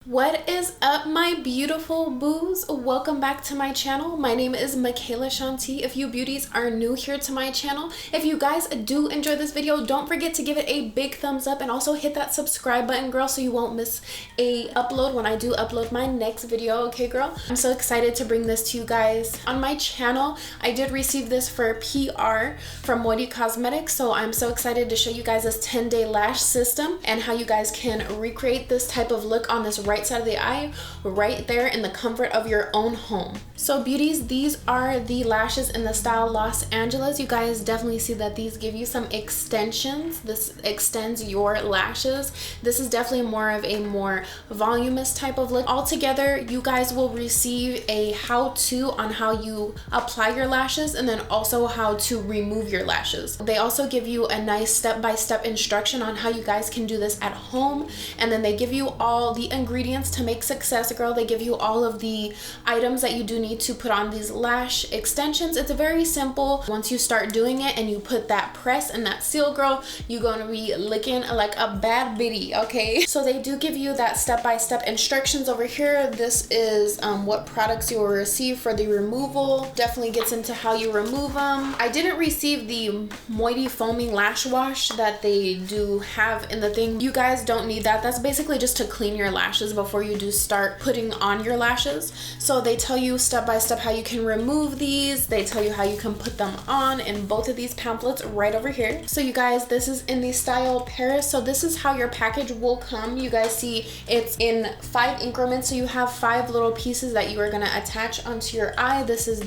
What is up, my beautiful boos? Welcome back to my channel. My name is Michaela Shanti. If you beauties are new here to my channel, if you guys do enjoy this video, don't forget to give it a big thumbs up and also hit that subscribe button, girl, so you won't miss a upload when I do upload my next video. Okay, girl? I'm so excited to bring this to you guys on my channel. I did receive this for PR from Moite Cosmetics, so I'm so excited to show you guys this 10-day lash system and how you guys can recreate this type of look on this right side of the eye right there in the comfort of your own home. So beauties, these are the lashes in the style Los Angeles. You guys definitely see that these give you some extensions. This extends your lashes. This is definitely more of a more voluminous type of look. Altogether, you guys will receive a how-to on how you apply your lashes and then also how to remove your lashes. They also give you a nice step-by-step instruction on how you guys can do this at home, and then they give you all the ingredients to make success, girl. They give you all of the items that you do need to put on these lash extensions. It's very simple. Once you start doing it and you put that press and that seal, girl, you're gonna be looking like a bad bitty, okay? So they do give you that step-by-step instructions over here. This is what products you will receive for the removal. Definitely gets into how you remove them. I didn't receive the Moite foaming lash wash that they do have in the thing. You guys don't need that. That's basically just to clean your lashes before you do start putting on your lashes. So they tell you step by step how you can remove these. They tell you how you can put them on in both of these pamphlets right over here. So you guys, this is in the style Paris. So this is how your package will come. You guys see it's in 5 increments. So you have 5 little pieces that you are going to attach onto your eye. This is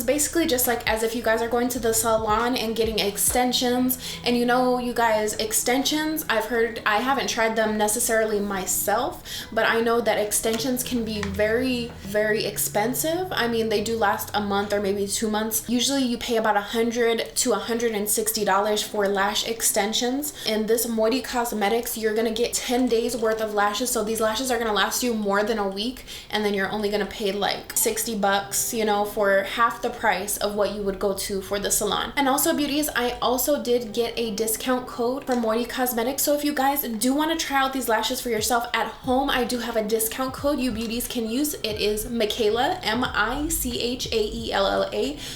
basically just like as if you guys are going to the salon and getting extensions. And you know, you guys, extensions, I haven't tried them necessarily myself, but I know that extensions can be very, very expensive. I mean, they do last a month or maybe 2 months. Usually you pay about $100 to $160 for lash extensions. In this Moite Cosmetics, you're gonna get 10 days worth of lashes. So these lashes are gonna last you more than a week, and then you're only gonna pay like 60 bucks, you know, for half the price of what you would go to for the salon. And also beauties, I also did get a discount code from Moite Cosmetics. So if you guys do wanna try out these lashes for yourself at home, I do have a discount code you beauties can use. It is Michaela, MICHAELLA.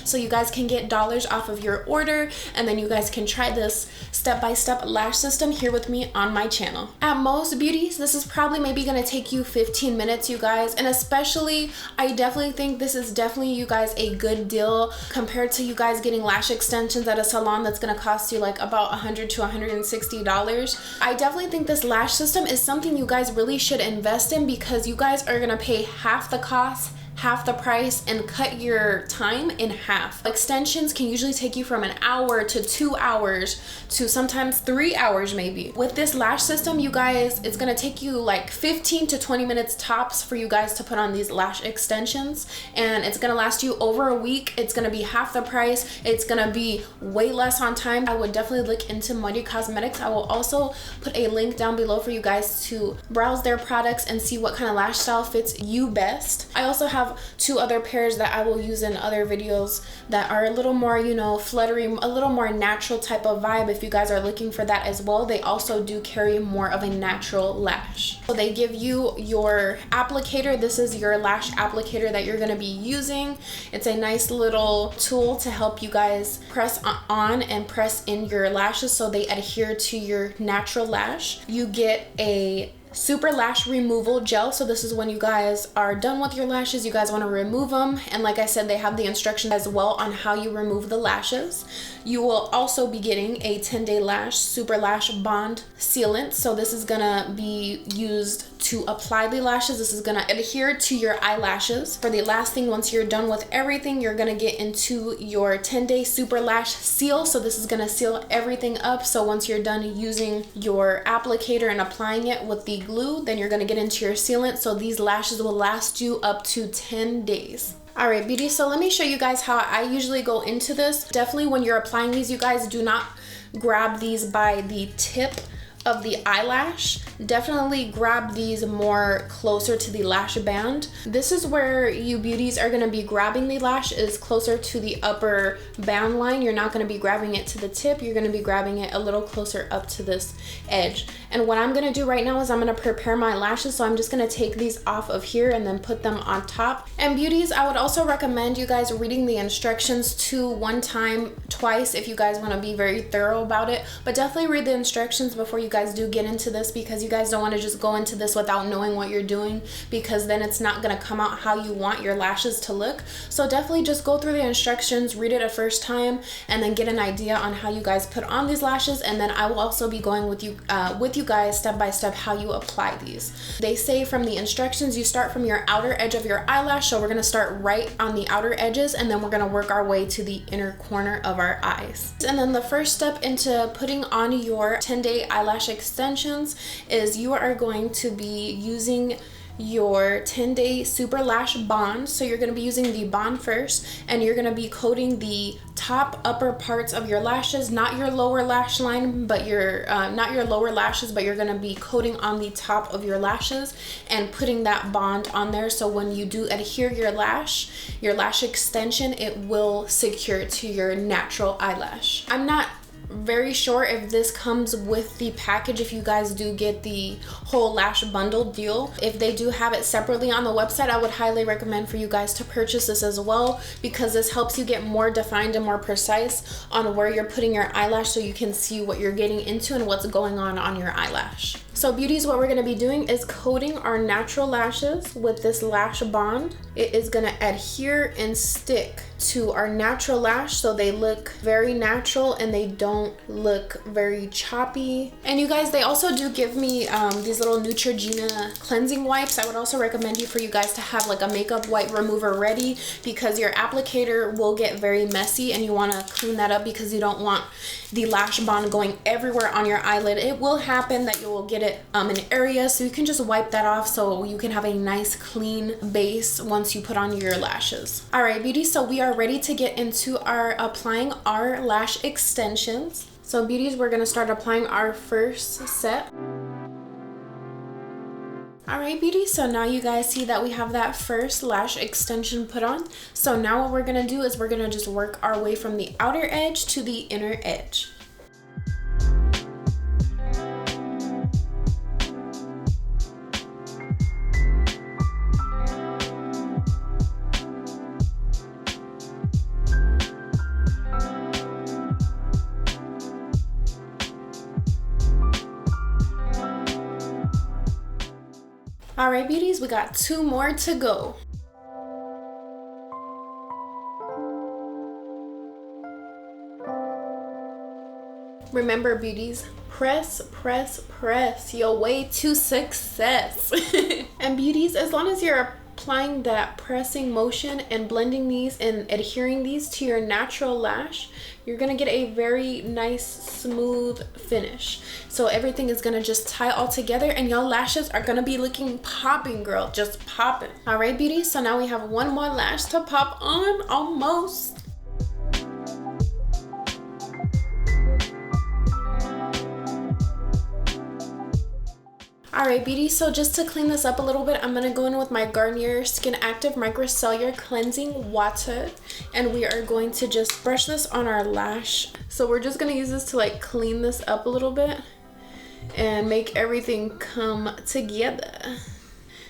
So you guys can get dollars off of your order, and then you guys can try this step-by-step lash system here with me on my channel. At most, beauties, this is probably maybe gonna take you 15 minutes, you guys, and especially I definitely think this is definitely, you guys, a good deal compared to you guys getting lash extensions at a salon that's gonna cost you like about $100 to $160. I definitely think this lash system is something you guys really should invest in, because you guys are gonna pay half the cost, half the price, and cut your time in half. Extensions can usually take you from an hour to 2 hours to sometimes 3 hours maybe. With this lash system, you guys, it's gonna take you like 15 to 20 minutes tops for you guys to put on these lash extensions, and it's gonna last you over a week. It's gonna be half the price. It's gonna be way less on time. I would definitely look into Moite Cosmetics. I will also put a link down below for you guys to browse their products and see what kind of lash style fits you best. I also have 2 other pairs that I will use in other videos that are a little more, you know, fluttery, a little more natural type of vibe. If you guys are looking for that as well, they also do carry more of a natural lash. So they give you your applicator. This is your lash applicator that you're going to be using. It's a nice little tool to help you guys press on and press in your lashes so they adhere to your natural lash. You get a super lash removal gel. So this is when you guys are done with your lashes, you guys want to remove them, and like I said, they have the instructions as well on how you remove the lashes. You will also be getting a 10-day lash super lash bond sealant. So this is gonna be used to apply the lashes. This is gonna adhere to your eyelashes. For the last thing, once you're done with everything, you're gonna get into your 10-day super lash seal. So this is gonna seal everything up. So once you're done using your applicator and applying it with the glue, then you're gonna get into your sealant. So these lashes will last you up to 10 days. All right, beauty, so let me show you guys how I usually go into this. Definitely when you're applying these, you guys do not grab these by the tip of the eyelash, definitely grab these more closer to the lash band. This is where you beauties are going to be grabbing the lash, is closer to the upper band line. You're not going to be grabbing it to the tip. You're going to be grabbing it a little closer up to this edge. And what I'm going to do right now is I'm going to prepare my lashes. So I'm just going to take these off of here and then put them on top. And beauties, I would also recommend you guys reading the instructions one time, twice, if you guys want to be very thorough about it. But definitely read the instructions before you guys do get into this, because you guys don't want to just go into this without knowing what you're doing, because then it's not going to come out how you want your lashes to look. So definitely just go through the instructions, read it a first time, and then get an idea on how you guys put on these lashes. And then I will also be going with you guys step by step how you apply these. They say from the instructions you start from your outer edge of your eyelash, so we're going to start right on the outer edges, and then we're going to work our way to the inner corner of our eyes. And then the first step into putting on your 10-day eyelash extensions is you are going to be using your 10-day super lash bond. So you're going to be using the bond first, and you're going to be coating the top upper parts of your lashes, not your lower lash line, but not your lower lashes, but you're going to be coating on the top of your lashes and putting that bond on there. So when you do adhere your lash extension, it will secure to your natural eyelash. I'm not very sure if this comes with the package, if you guys do get the whole lash bundle deal. If they do have it separately on the website, I would highly recommend for you guys to purchase this as well, because this helps you get more defined and more precise on where you're putting your eyelash, so you can see what you're getting into and what's going on your eyelash. So beauties, what we're going to be doing is coating our natural lashes with this lash bond. It is going to adhere and stick to our natural lash, so they look very natural and they don't look very choppy. And you guys, they also do give me these little Neutrogena cleansing wipes. I would also recommend for you guys to have like a makeup wipe remover ready, because your applicator will get very messy and you want to clean that up, because you don't want the lash bond going everywhere on your eyelid. It will happen that you will get it in areas, so you can just wipe that off so you can have a nice clean base once you put on your lashes. All right, beauties, so we are ready to get into applying our lash extensions. So beauties, we're gonna start applying our first set. All right, beauties, so now you guys see that we have that first lash extension put on. So now what we're gonna do is we're gonna just work our way from the outer edge to the inner edge. All right, beauties, we got 2 more to go. Remember, beauties, press your way to success. And beauties, as long as you're applying that pressing motion and blending these and adhering these to your natural lash, you're gonna get a very nice smooth finish. So everything is gonna just tie all together and your lashes are gonna be looking popping, girl, just popping. All right, beauties, so now we have 1 more lash to pop on, almost. All right, beauties, so just to clean this up a little bit, I'm gonna go in with my Garnier Skin Active Microcellular Cleansing Water, and we are going to just brush this on our lash. So we're just gonna use this to like clean this up a little bit and make everything come together,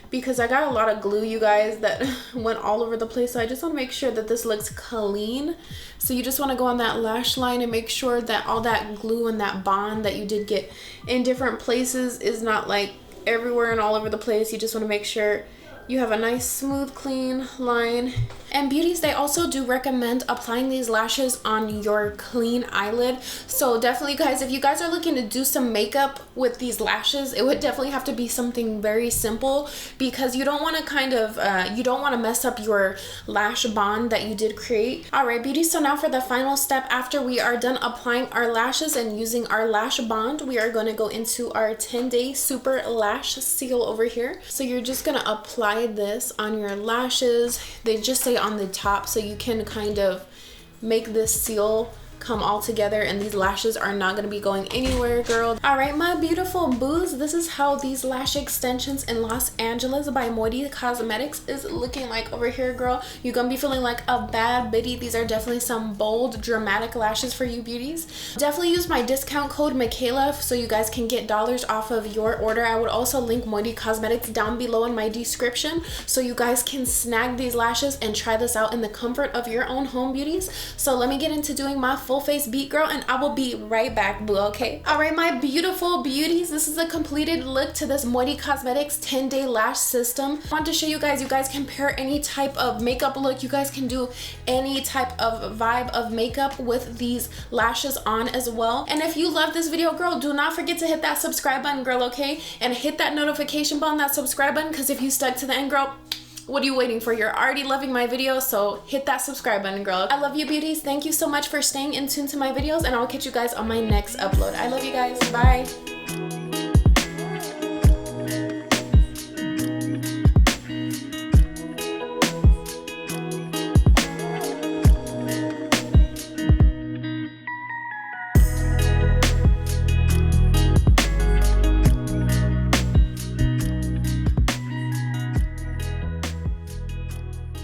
because I got a lot of glue, you guys, that went all over the place. So I just want to make sure that this looks clean. So you just want to go on that lash line and make sure that all that glue and that bond that you did get in different places is not like everywhere and all over the place. You just want to make sure you have a nice smooth clean line. And beauties, they also do recommend applying these lashes on your clean eyelid. So definitely, guys, if you guys are looking to do some makeup with these lashes, it would definitely have to be something very simple, because you don't want to you don't want to mess up your lash bond that you did create. All right, beauties, so now for the final step, after we are done applying our lashes and using our lash bond, we are going to go into our 10-day super lash seal over here. So you're just going to apply this on your lashes. They just say on the top, so you can kind of make this seal come all together, and these lashes are not going to be going anywhere, girl. All right, my beautiful boos, this is how these lash extensions in Los Angeles by Moite Cosmetics is looking like over here, girl. You're gonna be feeling like a bad bitty. These are definitely some bold, dramatic lashes for you beauties. Definitely use my discount code Michaela so you guys can get dollars off of your order. I would also link Moite Cosmetics down below in my description so you guys can snag these lashes and try this out in the comfort of your own home, beauties. So let me get into doing my full face beat, girl, and I will be right back, boo, okay? All right, my beautiful beauties, this is a completed look to this Moite Cosmetics 10-day lash system. I want to show you guys can pair any type of makeup look. You guys can do any type of vibe of makeup with these lashes on as well. And if you love this video, girl, do not forget to hit that subscribe button, girl, okay? And hit that notification bell on that subscribe button, because if you stuck to the end, girl, what are you waiting for? You're already loving my videos, so hit that subscribe button, girl. I love you, beauties. Thank you so much for staying in tune to my videos, and I'll catch you guys on my next upload. I love you guys. Bye.